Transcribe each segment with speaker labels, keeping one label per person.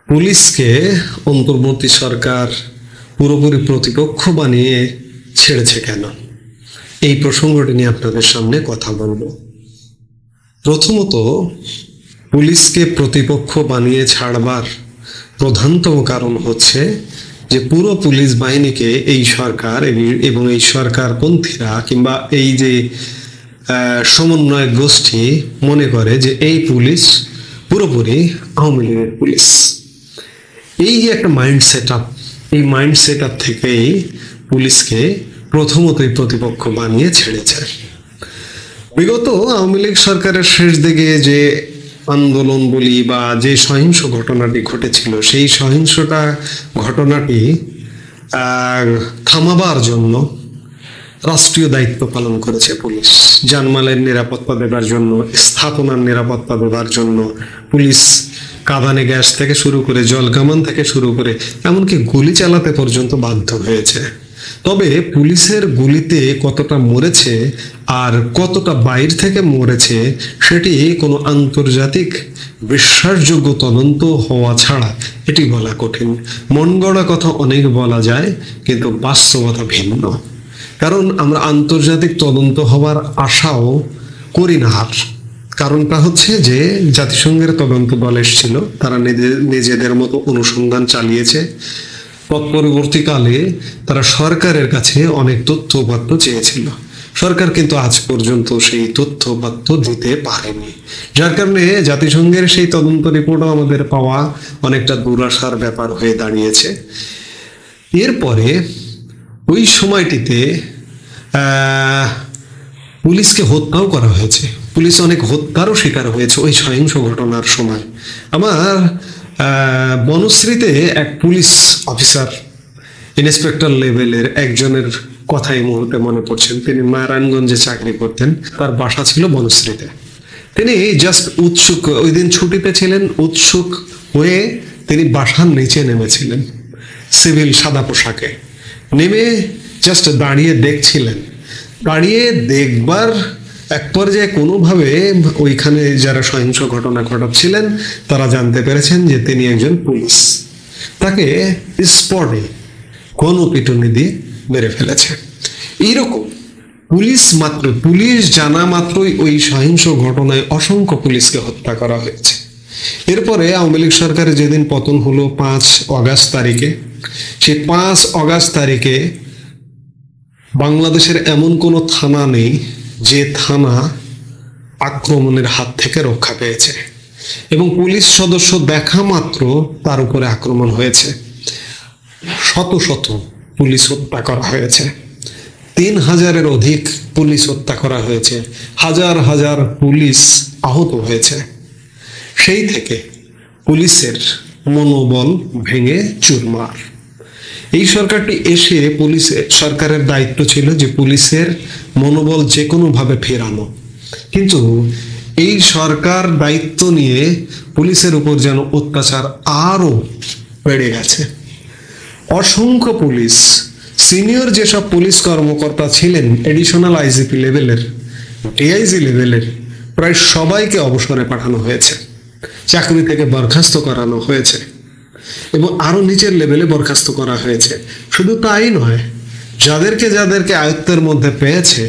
Speaker 1: পুলিশকে অন্তর্বর্তী সরকার পুরোপুরি প্রতিপক্ষ বানিয়ে ছেড়েছে কেন, এই প্রসঙ্গটি নিয়ে আপনাদের সামনে কথা বলবো। প্রথমত, পুলিশকে প্রতিপক্ষ বানিয়ে ছাড়বার প্রধানতম কারণ হচ্ছে যে পুরো পুলিশ বাহিনীকে এই সরকার এবং এই সরকারপন্থীরা কিংবা এই যে সমন্বয় গোষ্ঠী মনে করে যে এই পুলিশ পুরোপুরি আওয়ামী লীগের পুলিশ। এই যে একটা মাইন্ড সেট আপ, এই মাইন্ড সেট আপ থেকেই পুলিশকে প্রথমতই প্রতিপক্ষ বানিয়ে ছেড়েছে। বিগত আওয়ামী লীগ সরকারের শেষ দিকে যে আন্দোলন বলি বা যে সহিংস ঘটনাটি ঘটেছিল, সেই ঘটনাটি থামাবার জন্য রাষ্ট্রীয় দায়িত্ব পালন করেছে পুলিশ। জানমালের নিরাপত্তা দেবার জন্য, স্থাপনার নিরাপত্তা দেবার জন্য পুলিশ কাঁদানে গ্যাস থেকে শুরু করে, জল কামান থেকে শুরু করে এমনকি গুলি চালাতে পর্যন্ত বাধ্য হয়েছে। তবে পুলিশের গুলিতে কতটা মরেছে আর কতটা বাইরে থেকে মরেছে সেটি কোনো আন্তর্জাতিক বিশ্বাসযোগ্য তদন্ত হওয়া ছাড়া এটি বলা কঠিন। মন গড়া কথা অনেক বলা যায়, কিন্তু বাস্তবতা ভিন্ন। কারণ আমরা আন্তর্জাতিক তদন্ত হওয়ার আশাও করি না। আর কারণটা হচ্ছে যে জাতিসংঘের তদন্ত দল এসেছিল, তারা নিজেদের মতো অনুসন্ধান চালিয়েছে। পরবর্তীকালে তারা সরকারের কাছে অনেক তথ্যপত্র চেয়েছিল, সরকার কিন্তু আজ পর্যন্ত সেই তথ্যপত্র দিতে পারেনি। যার কারণে জাতিসংঘের সেই তদন্ত রিপোর্টও আমাদের পাওয়া অনেকটা দুরাশার ব্যাপার হয়ে দাঁড়িয়েছে। এরপরে ওই সময়টিতে পুলিশকে হত্যাও করা হয়েছে, পুলিশ অনেক হত্যারও শিকার হয়েছে ওই সহিংস ঘটনার সময়। আমার বনশ্রীতে এক পুলিশ অফিসার, ইন্সপেক্টর লেভেলের একজনের কথা এই মুহূর্তে মনে পড়ছেন। তিনি নারায়ণগঞ্জে চাকরি করতেন, তার বাসা ছিল বনশ্রীতে। তিনি জাস্ট উৎসুক, ওই দিন ছুটিতে ছিলেন, উৎসুক হয়ে তিনি বাসার নিচে নেমেছিলেন সিভিল সাদা পোশাকে। নেমে জাস্ট দাঁড়িয়ে দেখছিলেন। দাঁড়িয়ে দেখবার এক পর্যায়ে কোনোভাবে ওইখানে যারা সহিংস ঘটনা ঘটাচ্ছিলেন তারা জানতে পেরেছেন যে তিনি একজন পুলিশ। তাকে স্পটে গণপিটুনি দিয়ে মেরে ফেলেছে। এইরকম পুলিশ জানা মাত্রই ওই সহিংস ঘটনায় অসংখ্য পুলিশকে হত্যা করা হয়েছে। এরপরে আওয়ামী লীগ সরকারের যেদিন পতন হলো 5 অগাস্ট তারিখে, সেই 5 অগাস্ট তারিখে বাংলাদেশের এমন কোনো থানা নেই যে থানা আক্রমণের হাত থেকে রক্ষা পেয়েছে, এবং পুলিশ সদস্য দেখা মাত্র তার উপরে আক্রমণ হয়েছে। শত শত পুলিশ হত্যা করা হয়েছে, 3000-এর অধিক পুলিশ হত্যা করা হয়েছে, হাজার হাজার পুলিশ আহত হয়েছে। সেই থেকে পুলিশের মনোবল ভেঙে চুরমার। এই সরকারটি এসে সরকারের দায়িত্ব ছিল যে পুলিশের মনোবল যে কোনো ভাবে ফেরানো, কিন্তু এই সরকার দায়িত্ব নিয়ে পুলিশের উপর যেন অত্যাচার আরো বেড়ে গেছে। অসংখ্য পুলিশ, সিনিয়র যেসব পুলিশ কর্মকর্তা ছিলেন, এডিশনাল আইজিপি লেভেলের, ডিআইজি লেভেলের, প্রায় সবাইকে অবসরে পাঠানো হয়েছে, চাকরি থেকে বরখাস্ত করানো হয়েছে, এবং আরো নিচের লেভেলে বরখাস্ত করা হয়েছে। শুধু তাই নয়, যাদেরকে আয়ত্তের মধ্যে পেয়েছে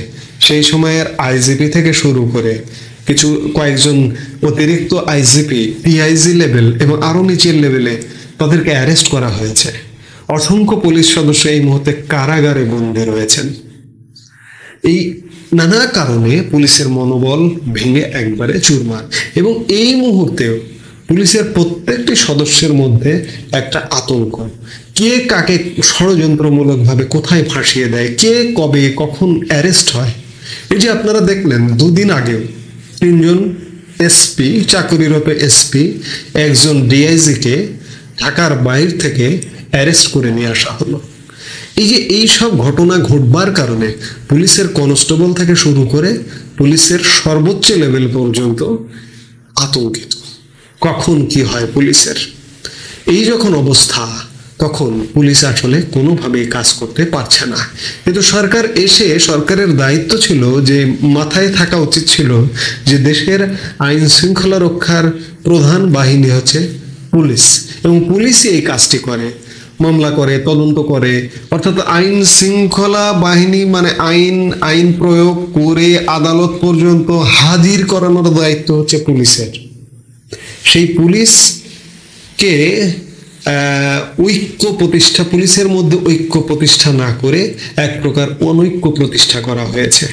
Speaker 1: সেই সময়ের আইজিপি থেকে শুরু করে কয়েকজন অতিরিক্ত আইজিপি, ডিআইজি লেভেল এবং আরো নিচের লেভেলে তাদেরকে অ্যারেস্ট করা হয়েছে। অসংখ্য পুলিশ সদস্য এই মুহূর্তে কারাগারে বন্দী রয়েছেন। এই নানা কারণে পুলিশের মনোবল ভেঙে একবারে চুরমার, এবং এই মুহূর্তেও পুলিশের প্রত্যেকটি সদস্যের মধ্যে একটা আতঙ্ক। কে কাকে ষড়যন্ত্রমূলকভাবে কোথায় ফাঁসিয়ে দেয়, কে কবে কখন অ্যারেস্ট হয়। এই যে আপনারা দেখলেন 2 দিন আগেও 3 জন এসপি, চাকুরিরত এসপি, একজন ডিআইজিকে ঢাকার বাইরে থেকে অ্যারেস্ট করে নিয়ে আসা হলো। এই যে এই সব ঘটনা ঘটবার কারণে পুলিশের কনস্টেবল থেকে শুরু করে পুলিশের সর্বোচ্চ লেভেল পর্যন্ত আতঙ্কিত, কখন কি হয় পুলিশের। এই যখন অবস্থা, তখন পুলিশ আসলে কোনোভাবেই কাজ করতে পারছে না। কিন্তু সরকারের দায়িত্ব ছিল যে, মাথায় থাকা উচিত ছিল যে দেশের আইন শৃঙ্খলা রক্ষার প্রধান বাহিনী হচ্ছে পুলিশ, এবং পুলিশই এই কাজটি করে, মামলা করে, তদন্ত করে। অর্থাৎ আইন শৃঙ্খলা বাহিনী মানে আইন প্রয়োগ করে আদালত পর্যন্ত হাজির করানোর দায়িত্ব হচ্ছে পুলিশের। সেই পুলিশকে পুলিশের মধ্যে ঐক্য প্রতিষ্ঠা না করে এক প্রকার অনৈক্য প্রতিষ্ঠা করা হয়েছে।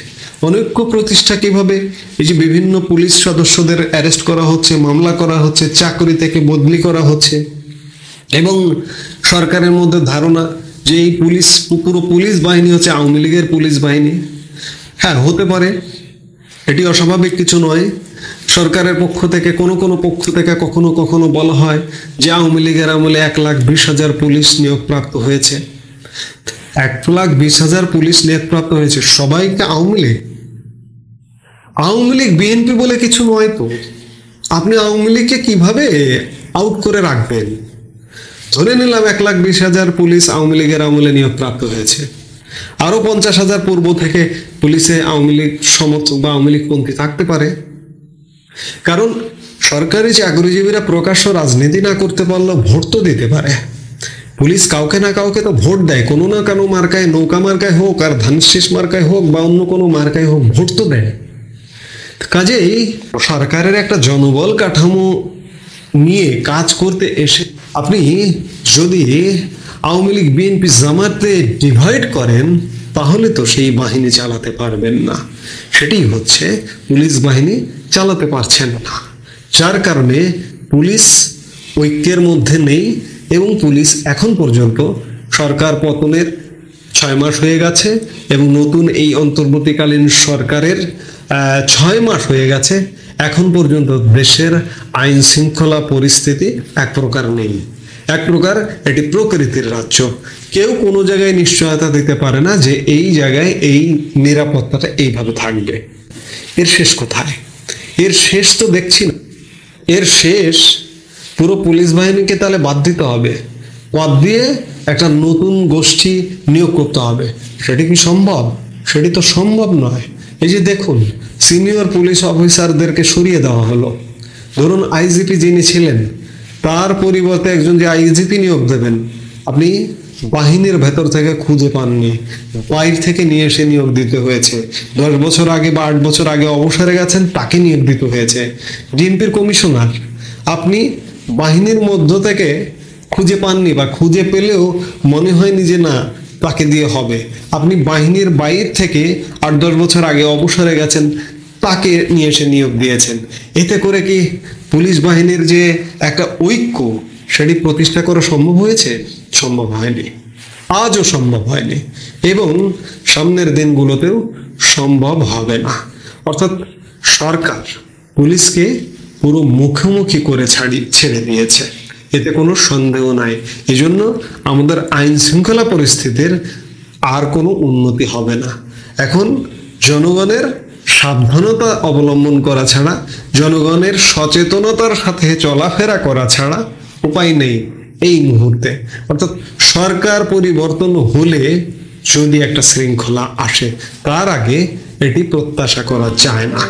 Speaker 1: অনৈক্য প্রতিষ্ঠা কিভাবে? এই যে বিভিন্ন পুলিশ সদস্যদের অ্যারেস্ট করা হচ্ছে, মামলা করা হচ্ছে, চাকরি থেকে বদলি করা হচ্ছে, এবং সরকারের মধ্যে ধারণা যে এই পুরো পুলিশ বাহিনী হচ্ছে আওয়ামী লীগের পুলিশ বাহিনী। হ্যাঁ, হতে পারে, এটি অস্বাভাবিক কিছু নয়। সরকারের পক্ষ থেকে কোনো পক্ষ থেকে কখনো কখনো বলা হয় যে আওয়ামী লীগের আমলে 1,20,000 পুলিশ নিয়োগপ্রাপ্ত হয়েছে। 1,20,000 পুলিশ নিয়োগপ্রাপ্ত হয়েছে, সবাইকে আওয়ামী লীগ বিএনপি বলে কিছু নয় তো। আপনি আওয়ামী লীগকে কিভাবে আউট করে রাখবেন? ধরে নিলাম 1,20,000 পুলিশ আওয়ামী লীগের আমলে নিয়োগপ্রাপ্ত হয়েছে, আরো 50,000 পূর্ব থেকে পুলিশে আওয়ামী লীগ সমর্থক বা আওয়ামী লীগ পন্থী থাকতে পারে। কারণ সরকারি চাকরিজীবীরা প্রকাশ্য রাজনীতি না করতে পারলেও ভোট তো দিতে পারে। পুলিশ কাউকে না কাউকে তো ভোট দেয়, কোনো না কোনো মার্কায়, নৌকা মার্কায় হোক আর ধানশীষ মার্কায় হোক বা অন্য কোনো মার্কায় হোক, ভোট তো দেয়। কাজেই সরকারের একটা জনবল কাঠামো নিয়ে কাজ করতে এসে আপনি যদি আওয়ামী লীগ বিএনপি জামাতে ডিভাইড করেন, তাহলে তো সেই বাহিনী চালাতে পারবেন না। সেটি হচ্ছে পুলিশ বাহিনী চালাতে পারছেন না, যার কারণে পুলিশ ঐক্যের মধ্যে নেই। এবং পুলিশ এখন পর্যন্ত সরকার পতনের 6 মাস হয়ে গেছে এবং নতুন এই অন্তর্বর্তীকালীন সরকারের 6 মাস হয়ে গেছে, এখন পর্যন্ত দেশের আইন শৃঙ্খলা পরিস্থিতি এক প্রকার নেই। এক প্রকার এটি প্রকৃতির রাজ্য। কেউ কোনো জায়গায় নিশ্চয়তা দিতে পারে না যে এই জায়গায় এই নিরাপত্তাটা এইভাবে থাকবে। এর শেষ কোথায়? এর শেষ তো দেখছি না। এর শেষ পুরো পুলিশ বাহিনীকে তাহলে বাদ দিতে হবে, বাদ দিয়ে একটা নতুন গোষ্ঠী নিয়োগ করতে হবে। সেটি কি সম্ভব? সেটি তো সম্ভব নয়। এই যে দেখুন, সিনিয়র পুলিশ অফিসারদেরকে সরিয়ে দেওয়া হলো। ধরুন আইজিপি যিনি ছিলেন, তার পরিবর্তে একজন যে আইজিপি নিয়োগ দেবেন, আপনি বাহিনীর ভেতর থেকে খুঁজে পাননি, বাইরে থেকে নিয়ে এসে নিয়োগ দিতে হয়েছে। 10 বছর আগে বা 8 বছর আগে অবসরে গেছেন, তাকে নিয়োগ দিতে হয়েছে। ডিএমপির কমিশনার আপনি বাহিনীর মধ্য থেকে খুঁজে পাননি, বা খুঁজে পেলেও মনে হয়নি যে না তাকে দিয়ে হবে। আপনি বাহিনীর বাইরে থেকে 8-10 বছর আগে অবসরে গেছেন, তাকে নিয়ে এসে নিয়োগ দিয়েছেন। এতে করে কি পুলিশ বাহিনীর যে একটা ঐক্য, সেটি প্রতিষ্ঠা করা সম্ভব হয়েছে? সম্ভব হয়নি, আজও সম্ভব হয়নি, এবং সামনের দিনগুলোতেও সম্ভব হবে না। অর্থাৎ সরকার পুলিশকে পুরো মুখোমুখি করে ছেড়ে দিয়েছে, এতে কোনো সন্দেহ নাই। এজন্য আমাদের আইন শৃঙ্খলা পরিস্থিতির আর কোনো উন্নতি হবে না। এখন জনগণের সাবধানতা অবলম্বন করা ছাড়া, জনগণের সচেতনতার সাথে চলাফেরা করা ছাড়া উপায় নেই এই মুহূর্তে। অর্থাৎ সরকার পরিবর্তন হলে যদি একটা শৃঙ্খলা আসে, তার আগে এটি প্রত্যাশা করা যায় না।